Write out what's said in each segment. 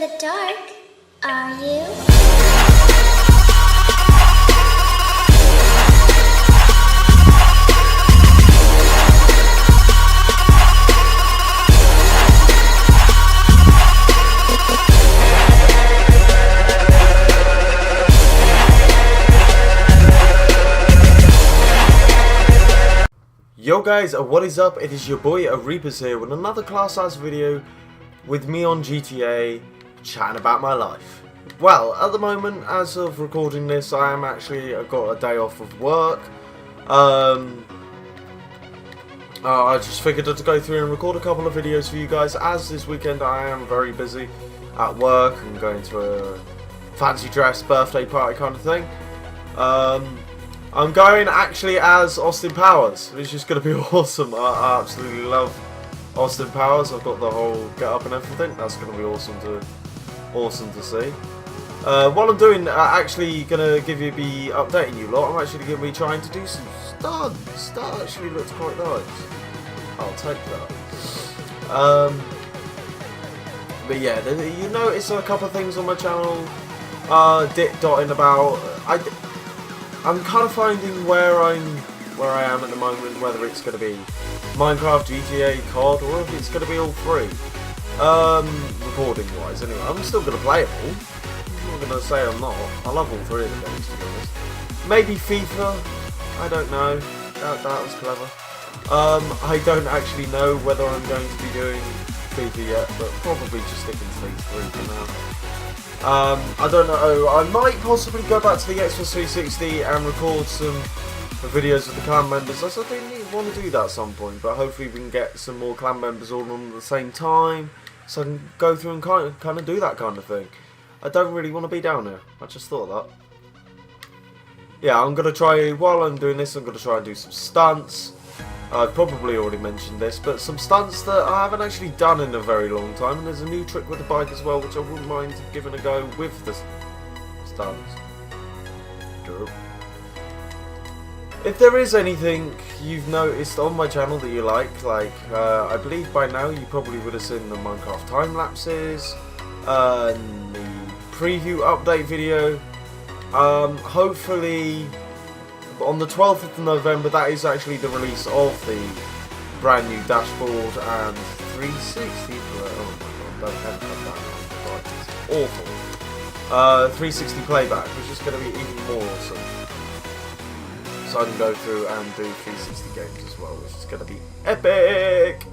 the dark, are you? Yo guys, what is up? It is your boy Reapers here with another class size video with me on GTA chatting about my life. Well, at the moment, as of recording this, I am actually got a day off of work. I just figured I'd go through and record a couple of videos for you guys, as this weekend I am very busy at work and going to a fancy dress birthday party kind of thing. I'm going actually as Austin Powers, which is going to be awesome. I absolutely love Austin Powers. I've got the whole get up and everything. That's going to be awesome to see. What I'm doing, actually going to be updating you lot. I'm actually going to be trying to do some stunts. That actually looks quite nice. I'll take that. But yeah, you notice a couple of things on my channel dotting about. I'm kind of finding where I am at the moment, whether it's going to be Minecraft, GTA, COD, or if it's going to be all three. Recording wise, anyway. I'm still going to play it all. I'm not going to say I'm not. I love all three of the games, to be honest. Maybe FIFA. I don't know. That was clever. I don't actually know whether I'm going to be doing FIFA yet, but probably just sticking to these three for now. I don't know, I might possibly go back to the Xbox 360 and record some videos with the clan members. I really want to do that at some point, but hopefully we can get some more clan members all on at the same time, so I can go through and kind of do that kind of thing. I don't really want to be down here, I just thought that. Yeah, I'm going to try, while I'm doing this, I'm going to try and do some stunts. I've probably already mentioned this, but some stunts that I haven't actually done in a very long time, and there's a new trick with the bike as well, which I wouldn't mind giving a go with the stunts. If there is anything you've noticed on my channel that you like, I believe by now you probably would have seen the Minecraft time lapses, the preview update video. Hopefully on the 12th of November, that is actually the release of the brand new dashboard and 360. Oh my god, don't have that. It's awful. 360 playback, which is going to be even more awesome. So I can go through and do 360 games as well, which is going to be epic.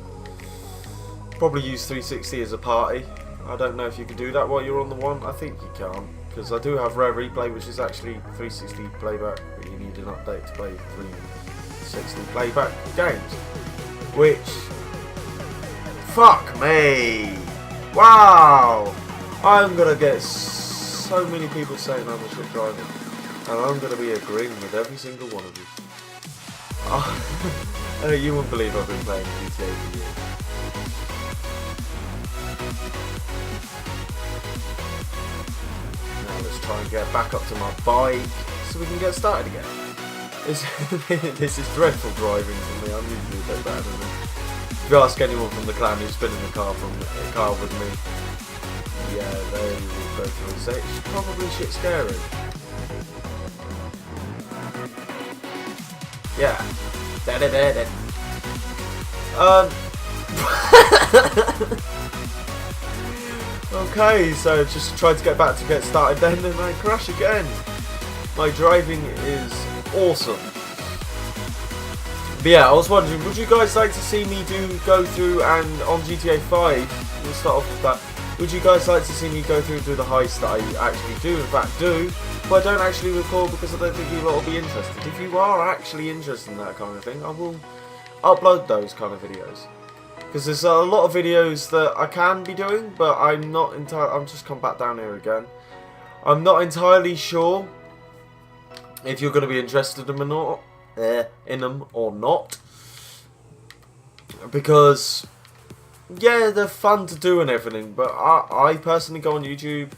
Probably use 360 as a party. I don't know if you can do that while you're on the one. I think you can, because I do have Rare Replay, which is actually 360 playback, but you need an update to play 360 playback games. Which, fuck me! Wow! I'm gonna get so many people saying I'm a shit driver, and I'm gonna be agreeing with every single one of you. Oh, you wouldn't believe I've been playing GTA for years. Let's try and get back up to my bike so we can get started again. This is dreadful driving for me. I'm usually a bit better than this. If you ask anyone from the clan who's been in the car with me, yeah, they will go through and say it's probably shit scary. Yeah. Okay, so just tried to get started then, and I crash again. My driving is awesome. But yeah, I was wondering, would you guys like to see me go through and on GTA 5, we'll start off with that, would you guys like to see me go through and do the heists that I actually do, in fact do, but I don't actually record because I don't think you lot will be interested. If you are actually interested in that kind of thing, I will upload those kind of videos. Because there's a lot of videos that I can be doing, but I'm not entirely. I'm just come back down here again. I'm not entirely sure if you're going to be interested in them or not. Because yeah, they're fun to do and everything, but I personally go on YouTube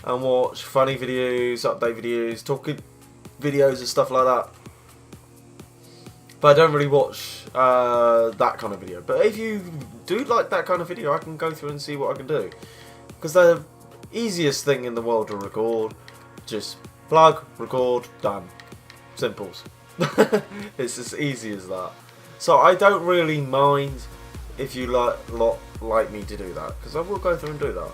and watch funny videos, update videos, talking videos and stuff like that. But I don't really watch that kind of video. But if you do like that kind of video, I can go through and see what I can do. Because they're Easiest thing in the world to record. Just plug, record, done. Simples. It's as easy as that. So I don't really mind if you like me to do that, because I will go through and do that.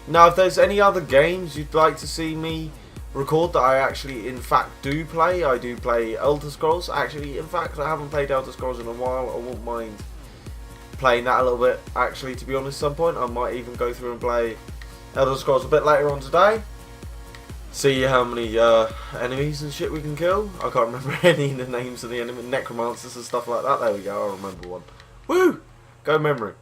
Now, if there's any other games you'd like to see me record that I actually, in fact, do play, I do play Elder Scrolls. Actually, in fact, I haven't played Elder Scrolls in a while. I won't mind playing that a little bit. Actually, to be honest, at some point, I might even go through and play Elder Scrolls a bit later on today. See how many enemies and shit we can kill. I can't remember any of the names of the enemy, necromancers and stuff like that. There we go, I remember one. Woo! Go memory.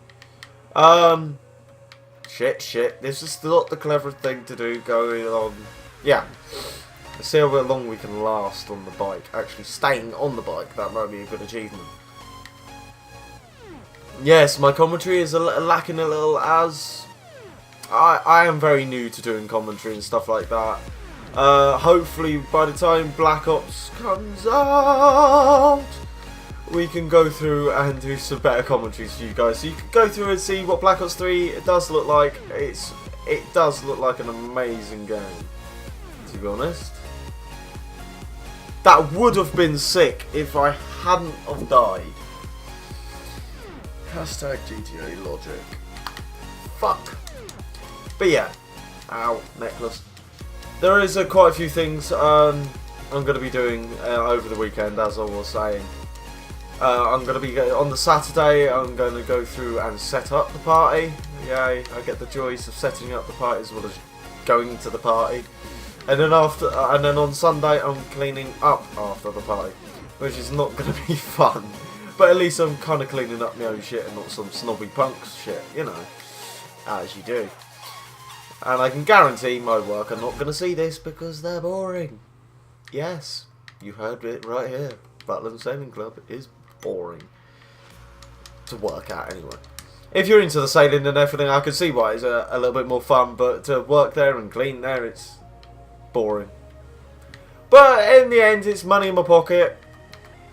Shit. This is not the clever thing to do going on. Yeah. Let's see how long we can last on the bike. Actually, staying on the bike, that might be a good achievement. Yes, my commentary is lacking a little, as I am very new to doing commentary and stuff like that. Hopefully by the time Black Ops comes out, we can go through and do some better commentaries for you guys. So you can go through and see what Black Ops 3 does look like. It does look like an amazing game, to be honest. That would have been sick if I hadn't have died. Hashtag GTA logic. Fuck. But yeah. Ow, necklace. There is quite a few things I'm going to be doing over the weekend, as I was saying. I'm going to be on the Saturday. I'm going to go through and set up the party. Yay! I get the joys of setting up the party as well as going to the party. And then on Sunday, I'm cleaning up after the party, which is not going to be fun. But at least I'm kind of cleaning up my own shit and not some snobby punks shit, you know, as you do. And I can guarantee my work are not going to see this because they're boring. Yes, you heard it right here. Butland Sailing Club is boring to work at anyway. If you're into the sailing and everything, I can see why it's a little bit more fun, but to work there and clean there, it's boring. But in the end, it's money in my pocket,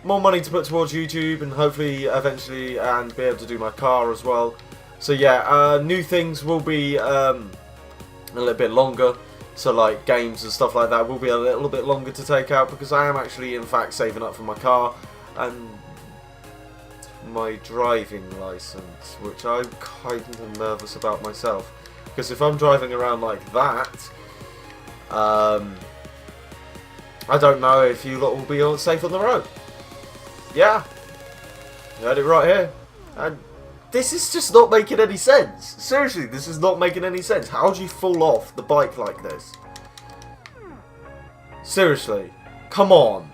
more money to put towards YouTube, and hopefully eventually and be able to do my car as well. So yeah, new things will be a little bit longer. So like games and stuff like that will be a little bit longer to take out, because I am actually in fact saving up for my car and my driving license, which I'm kind of nervous about myself, because if I'm driving around like that, I don't know if you lot will be safe on the road. Yeah, you heard it right here. And this is just not making any sense. Seriously, this is not making any sense. How do you fall off the bike like this? Seriously, come on.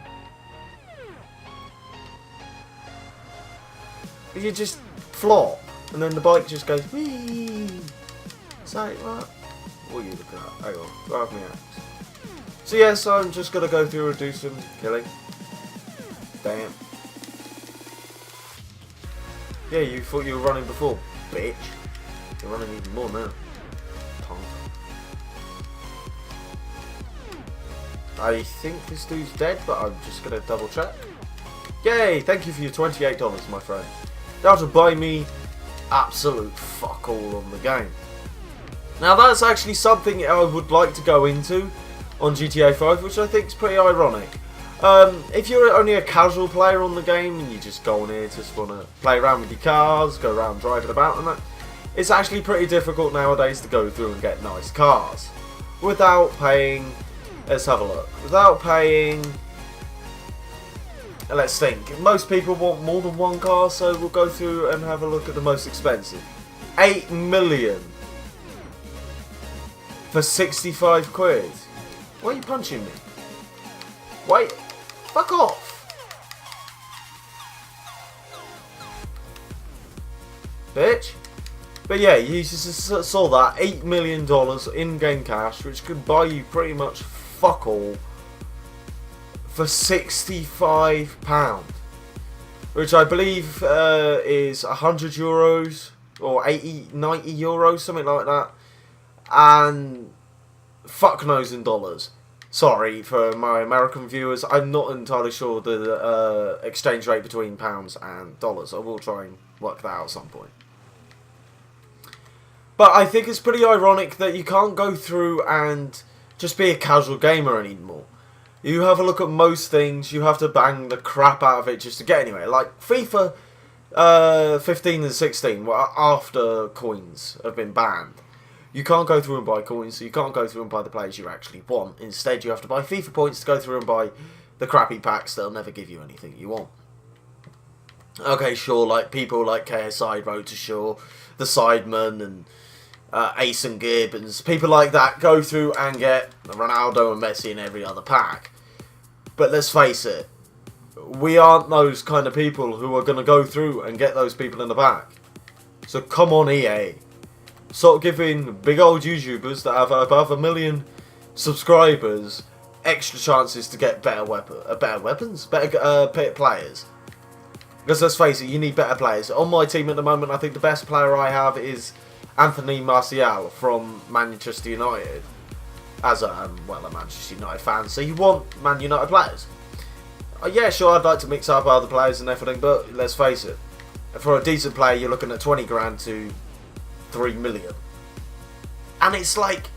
You just flop, and then the bike just goes whee. Say what? What are you looking at? Hang on, drive me out. So yes, I'm just gonna go through and do some killing. Damn. Yeah, you thought you were running before, bitch. You're running even more now. Punk. I think this dude's dead, but I'm just gonna double check. Yay! Thank you for your $28, my friend. That'll buy me absolute fuck all on the game. Now that's actually something I would like to go into on GTA 5, which I think is pretty ironic. If you're only a casual player on the game and you just go on here, just want to play around with your cars, go around driving about and that, it's actually pretty difficult nowadays to go through and get nice cars without paying. Let's have a look. Without paying. Let's think. Most people want more than one car, so we'll go through and have a look at the most expensive. 8 million for 65 quid. Why are you punching me? Wait, fuck off. Bitch. But yeah, you just saw that $8 million in-game cash, which could buy you pretty much fuck all for £65, which I believe is €100 or 80, 90 euros, something like that, and fuck knows in dollars. Sorry for my American viewers, I'm not entirely sure the exchange rate between pounds and dollars. I will try and work that out at some point. But I think it's pretty ironic that you can't go through and just be a casual gamer anymore. You have a look at most things, you have to bang the crap out of it just to get anywhere. Like FIFA 15 and 16, well, after coins have been banned. You can't go through and buy coins, so you can't go through and buy the players you actually want. Instead, you have to buy FIFA points to go through and buy the crappy packs that'll never give you anything you want. Okay, sure, like people like KSI Road to Shore, the Sidemen, and Ace and Gibbons, people like that go through and get Ronaldo and Messi in every other pack. But let's face it, we aren't those kind of people who are going to go through and get those people in the pack. So come on, EA. Stop giving big old YouTubers that have above 1 million subscribers extra chances to get better weapons, better players. Because let's face it, you need better players. On my team at the moment, I think the best player I have is Anthony Martial from Manchester United. As a Manchester United fan, so you want Man United players. Yeah, sure, I'd like to mix up other players and everything, but let's face it, for a decent player, you're looking at 20 grand to 3 million. And it's like,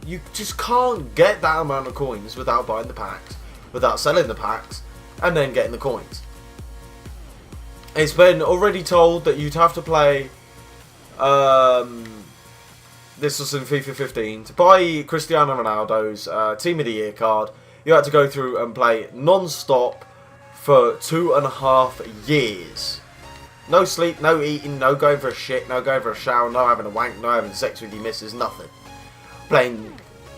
you just can't get that amount of coins without buying the packs, without selling the packs, and then getting the coins. It's been already told that you'd have to play, this was in FIFA 15, to buy Cristiano Ronaldo's Team of the Year card, you had to go through and play non-stop for 2.5 years. No sleep, no eating, no going for a shit, no going for a shower, no having a wank, no having sex with your missus, nothing. Playing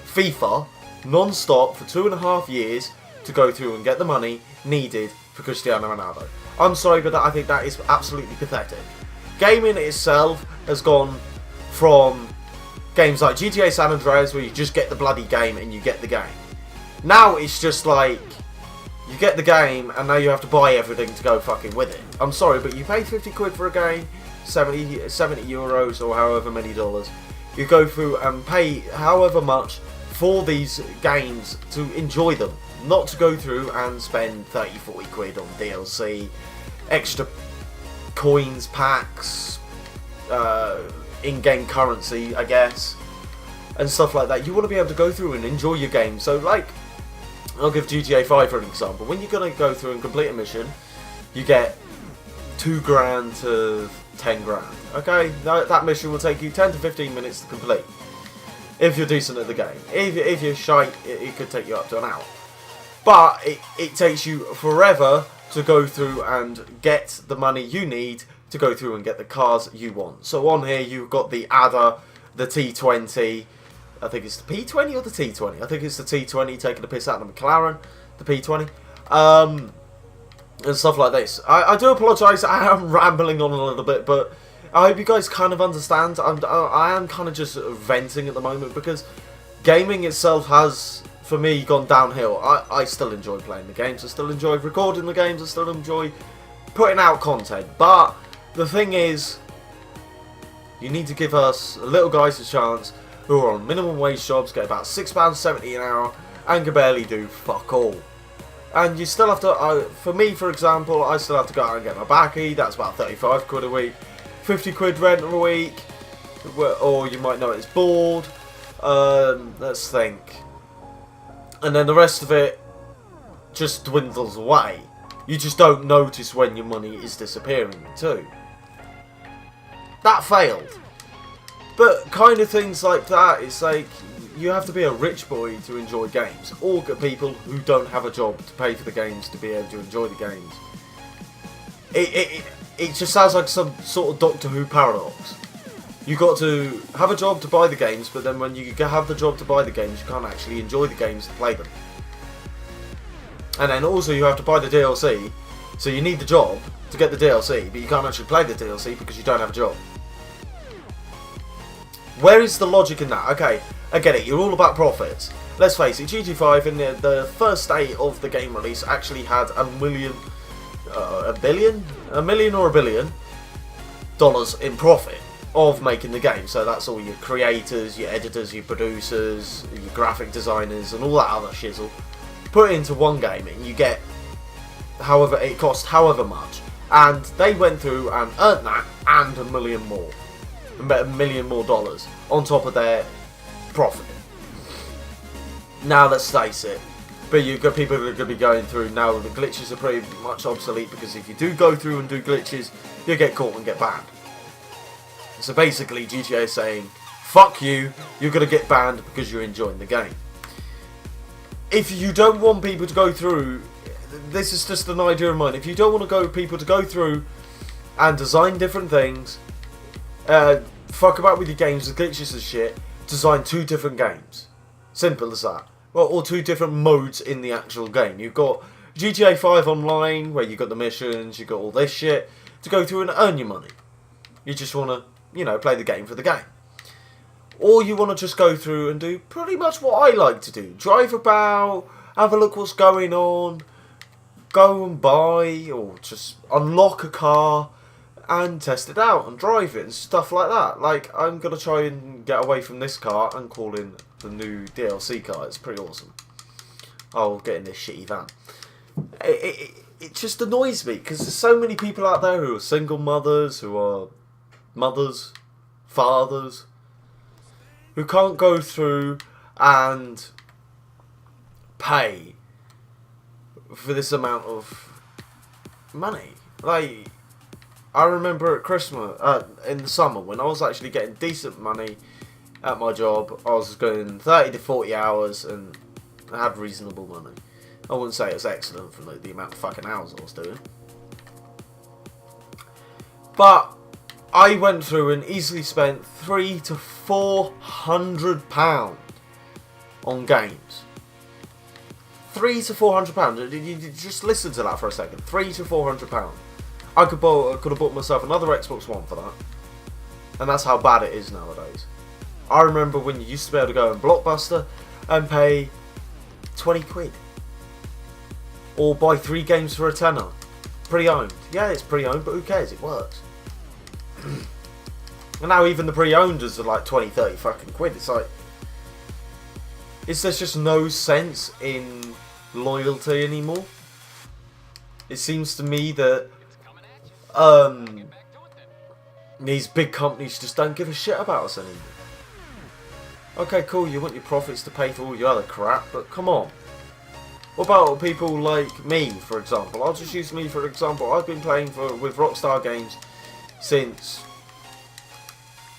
FIFA non-stop for 2.5 years to go through and get the money needed for Cristiano Ronaldo. I'm sorry, but I think that is absolutely pathetic. Gaming itself has gone from games like GTA San Andreas, where you just get the bloody game and you get the game. Now it's just like, you get the game and now you have to buy everything to go fucking with it. I'm sorry, but you pay 50 quid for a game, 70 euros or however many dollars. You go through and pay however much for these games to enjoy them. Not to go through and spend 30, 40 quid on DLC, extra coins, packs, in-game currency, I guess, and stuff like that. You want to be able to go through and enjoy your game. So, like, I'll give GTA 5 for an example. When you're going to go through and complete a mission, you get 2 grand to 10 grand. Okay, that mission will take you 10 to 15 minutes to complete, if you're decent at the game. If you're shite, it could take you up to an hour. But it takes you forever to go through and get the money you need to go through and get the cars you want. So on here you've got the Adder, the T20, I think it's the P20 or the T20. I think it's the T20 taking the piss out of the McLaren, the P20, and stuff like this. I do apologise, I am rambling on a little bit, but I hope you guys kind of understand. I am kind of just venting at the moment, because gaming itself has, for me, gone downhill. I still enjoy playing the games, I still enjoy recording the games, I still enjoy putting out content, but the thing is, you need to give us little guys a chance who are on minimum wage jobs, get about £6.70 an hour, and can barely do fuck all. And you still have to, for me for example, I still have to go out and get my baccy, that's about 35 quid a week, 50 quid rent a week, or you might know it's board, let's think. And then the rest of it just dwindles away. You just don't notice when your money is disappearing too. That failed. But kind of things like that, it's like, you have to be a rich boy to enjoy games. Or get people who don't have a job to pay for the games to be able to enjoy the games. It just sounds like some sort of Doctor Who paradox. You got to have a job to buy the games, but then when you have the job to buy the games, you can't actually enjoy the games to play them. And then also you have to buy the DLC, so you need the job to get the DLC, but you can't actually play the DLC because you don't have a job. Where is the logic in that? Okay, I get it, you're all about profits. Let's face it, GT5 in the first day of the game release actually had $1 billion dollars in profit of making the game. So that's all your creators, your editors, your producers, your graphic designers, and all that other shizzle put into one game, and you get however it cost however much, and they went through and earned that and $1 million more. $1 million more on top of their profit. Now let's face it, but you've got people that are going to be going through now. The glitches are pretty much obsolete, because if you do go through and do glitches, you get caught and get banned. So basically GTA is saying, fuck you, you're going to get banned because you're enjoying the game. If you don't want people to go through, this is just an idea of mine, if you don't want people to go through and design different things, fuck about with your games with glitches and shit, design 2 different games. Simple as that. Well, or 2 different modes in the actual game. You've got GTA 5 Online, where you've got the missions, you've got all this shit to go through and earn your money. You just want to, you know, play the game for the game. Or you want to just go through and do pretty much what I like to do. Drive about, have a look what's going on, go and buy, or just unlock a car and test it out and drive it and stuff like that. Like, I'm going to try and get away from this car and call in the new DLC car. It's pretty awesome. I'll get in this shitty van. It just annoys me, because there's so many people out there who are single mothers, who are mothers, fathers, who can't go through and pay for this amount of money. Like, I remember at Christmas, in the summer, when I was actually getting decent money at my job, I was going 30 to 40 hours and I had reasonable money. I wouldn't say it was excellent for the amount of fucking hours I was doing. But I went through and easily spent £300 to £400 on games. £300 to £400. You just listen to that for a second. £300 to £400. I could have bought myself another Xbox One for that. And that's how bad it is nowadays. I remember when you used to be able to go in Blockbuster and pay 20 quid. Or buy 3 games for a tenner. Pre-owned. Yeah, it's pre-owned, but who cares? It works. And now even the pre-owners are like 20, 30 fucking quid. It's like, there's just no sense in loyalty anymore. It seems to me that these big companies just don't give a shit about us anymore. Okay, cool, you want your profits to pay for all your other crap, but come on. What about people like me, for example? I'll just use me for example. I've been playing with Rockstar Games since,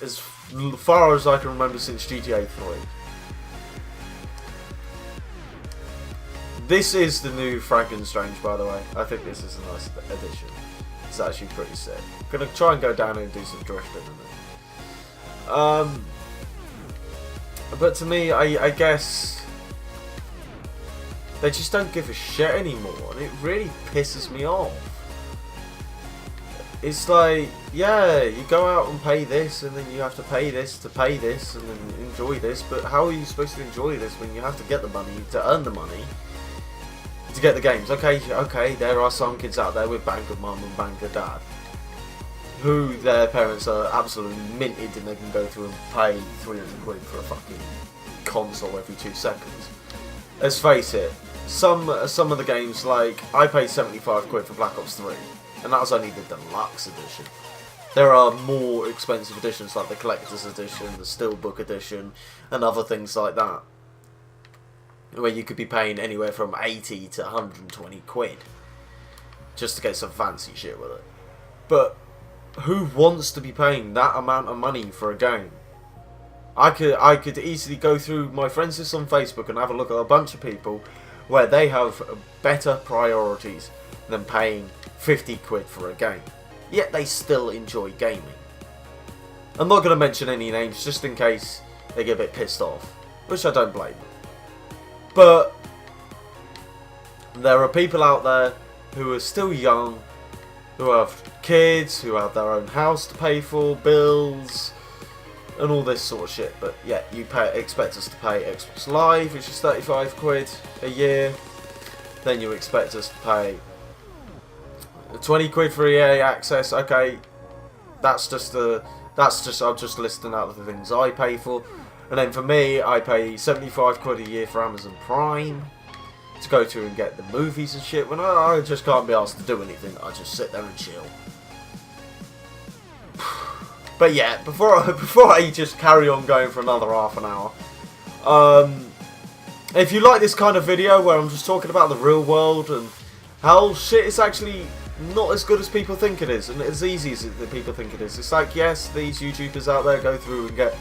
as far as I can remember, since GTA 3. This is the new Frankenstrange, by the way. I think this is a nice addition. It's actually pretty sick. I'm gonna try and go down and do some drifting in it. But to me, I guess they just don't give a shit anymore, and it really pisses me off. It's like, yeah, you go out and pay this, and then you have to pay this to pay this, and then enjoy this, but how are you supposed to enjoy this when you have to get the money to earn the money to get the games? Okay, there are some kids out there with banker mum and banker dad who their parents are absolutely minted and they can go through and pay 300 quid for a fucking console every 2 seconds. Let's face it, some of the games, like, I paid 75 quid for Black Ops 3, and that was only the deluxe edition. There are more expensive editions like the collector's edition, the steelbook edition, and other things like that, where you could be paying anywhere from 80 to 120 quid just to get some fancy shit with it. But who wants to be paying that amount of money for a game? I could easily go through my friends list on Facebook and have a look at a bunch of people where they have better priorities than paying 50 quid for a game, yet they still enjoy gaming. I'm not going to mention any names just in case they get a bit pissed off, which I don't blame them. But there are people out there who are still young, who have kids, who have their own house to pay for, bills, and all this sort of shit. But yeah, you expect us to pay Xbox Live, which is 35 quid a year. Then you expect us to pay 20 quid for EA access. Okay, I'm just listing out the things I pay for. And then for me, I pay 75 quid a year for Amazon Prime to go through and get the movies and shit, when I just can't be asked to do anything. I just sit there and chill. But yeah, before I just carry on going for another half an hour, if you like this kind of video where I'm just talking about the real world and how shit is actually not as good as people think it is, and as easy as people think it is. It's like, yes, these YouTubers out there go through and get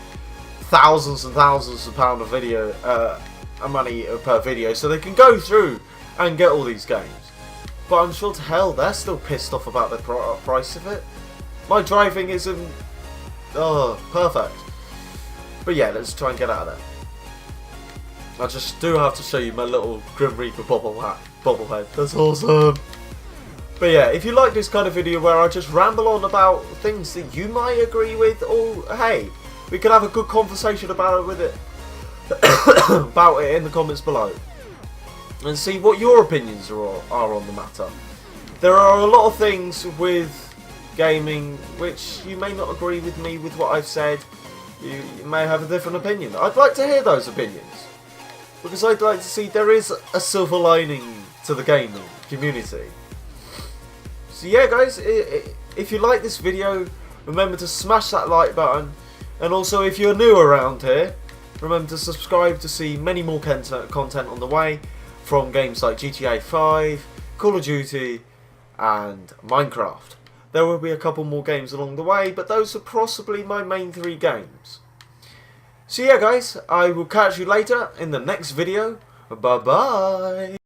thousands and thousands of pounds of video, money per video, so they can go through and get all these games. But I'm sure to hell they're still pissed off about the price of it. My driving isn't perfect. But yeah, let's try and get out of there. I just do have to show you my little Grim Reaper bobblehead. That's awesome. But yeah, if you like this kind of video where I just ramble on about things that you might agree with, or hey, we can have a good conversation about it about it in the comments below, and see what your opinions are on the matter. There are a lot of things with gaming which you may not agree with me with what I've said. You may have a different opinion. I'd like to hear those opinions, because I'd like to see there is a silver lining to the gaming community. So yeah guys, if you like this video, remember to smash that like button, and also if you're new around here, remember to subscribe to see many more content on the way from games like GTA 5, Call of Duty and Minecraft. There will be a couple more games along the way, but those are possibly my main 3 games. So yeah guys, I will catch you later in the next video. Bye bye.